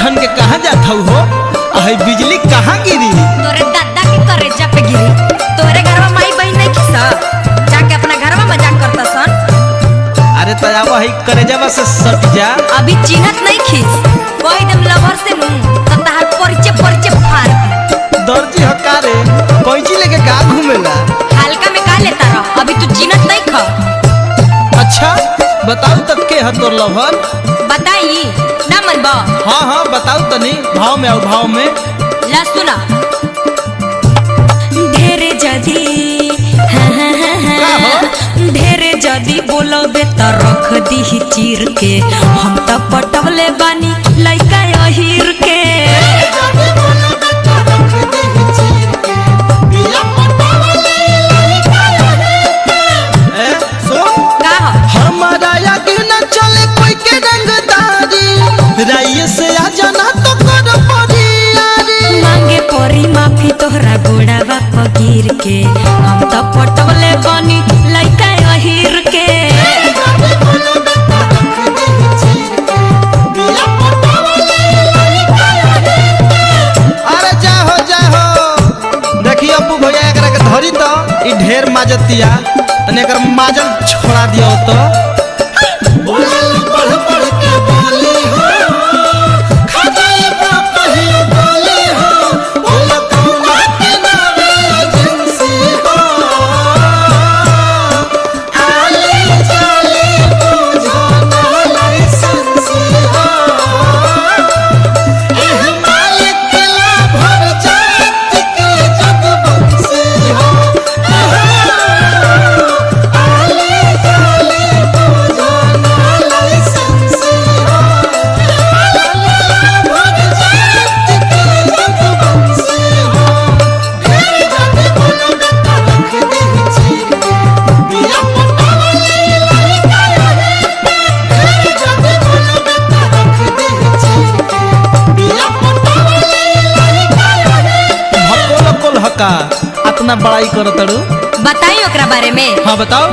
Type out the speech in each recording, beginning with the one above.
ठन के कहाँ जात हो? अहे बिजली कहाँ गिरी? तोरे दादा के करेजा पे गिरी। तोरे घरवा माई बहन नहीं खिसा, जाके अपना घरवा मजाक करता सन। अरे तयावा है करेजावा से सट जा। अभी चिन्हत नहीं खिस, कोई दम लवर से नू तो तहार परिचय फाड़। दर्जी हकारे कैंची लेके का घूमेला? हल्का में का लेता रह, अभी तू चिन्हत नहीं ख। अच्छा बताओ तब के है तोर लवर? बताई ना मन बा। हाँ हाँ बताओ तनी, भाव में आओ भाव में। ला सुना। ढेरे जदी ढेरे जदी बोलोबे त रख दी चीर के, हम त पटवले बानी लइका अहिर के। राइए से आ जाना तो कर पड़ी मांगे परी माफी तोहरा गोड़ावा पगीर के, हम तो पटवले बनी लइका अहिर के। अरे जाहो जाहो, देखिए अप्पू भैया एकरा के धरी तो ई ढेर माजतिया, तने एकर माजल छोड़ा दियो तो। अपना बड़ाई करो तड़ू, बताई ओकरा बारे में। हाँ बताओ।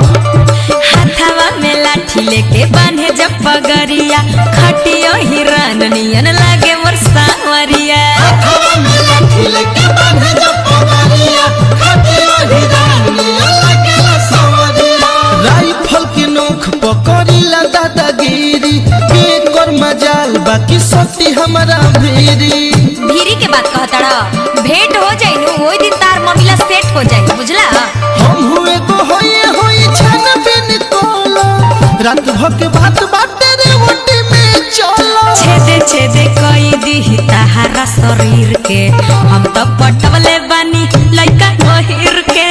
हाथवा में लाठी लेके बांधे जब पगरिया, खटियो हिरन नियन लागे मोर सावरिया। हाथवा में लाठी लेके बांधे जब पगरिया, खटियो हिरन नियन लागे मोर सावरिया। राइफल की नोक पकड़ीला दादागिरी, के कर मजाल बाकी सती हमारा भीरी। भीरी के बात कहतड़ा, भेंट हो जाई नु ओई दिन तार ममिला सेट हो जाई, बुझला। हम हुए तो होई छन बिन कोलो, रात भर के बात बाटे रे ओटी में चलो। छेदे छेदे कई दी ताहारा शरीर के, हम तो पटवले बानी लइका अहिर के।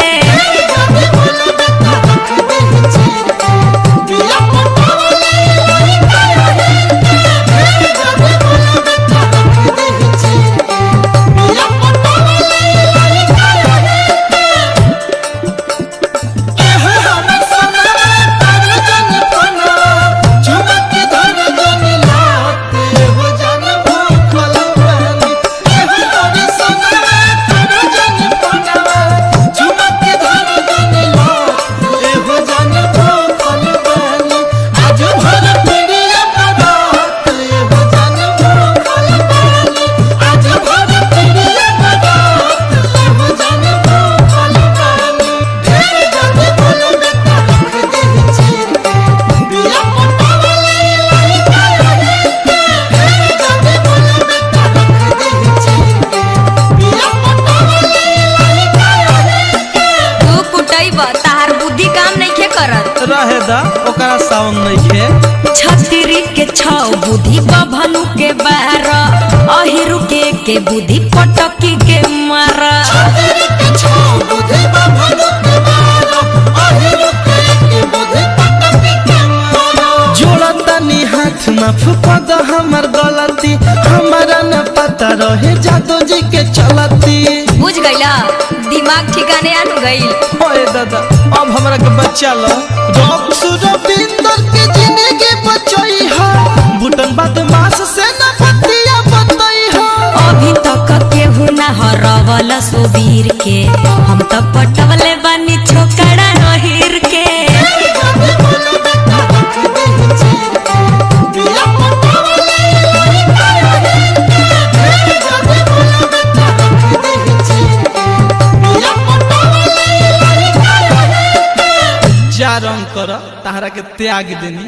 रहेदा ओकरा साउंड नहीं है। छतरी के छाव बुद्धि बभनु के बार, अहिरु के बुद्धि पटकी के मार। छतरी के छाव बुद्धि बभनु के बार, अहिरु के बुद्धि पटकी के मार। जोड़ा तनी हाथ माफ कर दो हमर गलती, हमारा न पता रहे जादू जी के चलती। बुझ गईला, दिमाग ठिकाने आन गईल। ओए दादा अब हमरा के बच्चा लो, रविंदर के जिंदगी बचाई है, बुटन बदमाश से न बतिया बताई है। अभी तक केहू ना हरवल सुबीर के, हम तो पटवले बानी छोकरा अहिर के। चार रंग कर ताहरा के त्याग देनी।